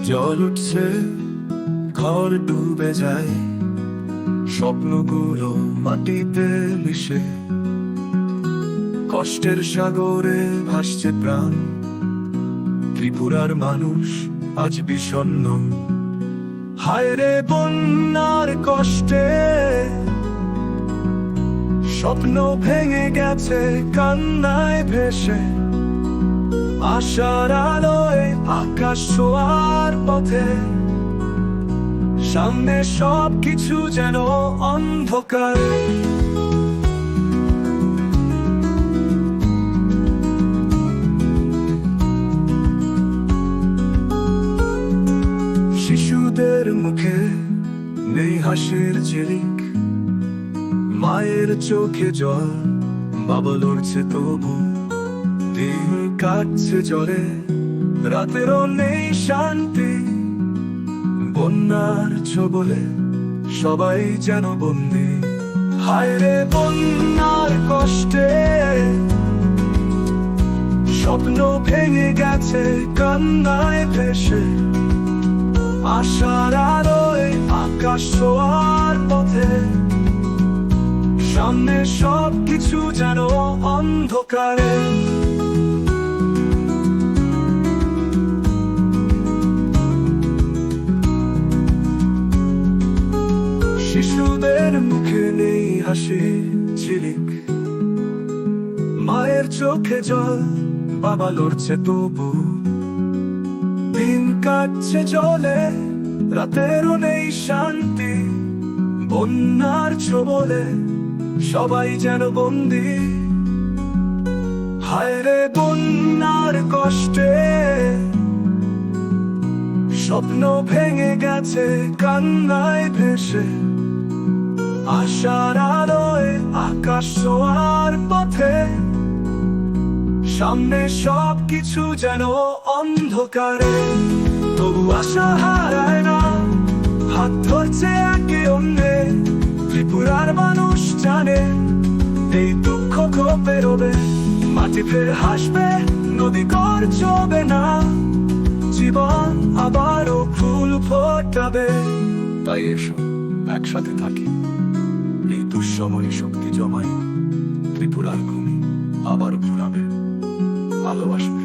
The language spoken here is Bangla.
জল উঠছে, ঘর ডুবে যায়, স্বপ্নগুলো মাটিতে মিশে, কষ্টের সাগরে ভাসছে প্রাণ। ত্রিপুরার মানুষ আজ বিষণ্ণ, হায় রে বন্যার কষ্টে, স্বপ্ন ভেঙে গেছে কান্নায় ভেসে। আশার আলোয় আকাশ ছোঁয়ার পথে, সামনে সব কিছু যেন অন্ধকার। শিশুদের মুখে নেই হাসির ঝিলিক, মায়ের চোখে জল, বাবা লড়ছে তবু। দিন কাটছে জলে, রাতেরও নেই শান্তি, বন্যার ছোবলে সবাই যেন বন্দি। হায় রে বন্যার কষ্টে, স্বপ্ন ভেঙে গেছে কান্নায় ভেসে। আশার আলোয় আকাশ ছোঁয়ার পথে, সামনে সব কিছু যেন অন্ধকারে। শিশুদের মুখে নেই হাসি ঝিলিক, মায়ের চোখে জল, বাবা লড়ছে তবু। দিন কাটছে জলে, রাতেরও নেই শান্তি, বন্যার ছোবলে সবাই যেন বন্দি। হায় রে বন্যার কষ্টে, স্বপ্ন ভেঙে গেছে কান্নায় ভেসে। আশার আলোয় আকাশ ছোঁয়ার পথে, সামনে সব কিছু যেন অন্ধকারে। তবু আশা হারায় না, হাত ধরছে একে অন্যে। ত্রিপুরার মানুষ জানে এই দুঃখ পেরোবে, মাটি ফের হাসবে, নদী গর্জবে না, জীবন আবারও ফুল ফোটাবে। তাই এসো একসাথে থাকি, এই দুঃসময় শক্তি জমাই, ত্রিপুরার ভূমি আবারও ঘুরাবে, ভালোবাসবে।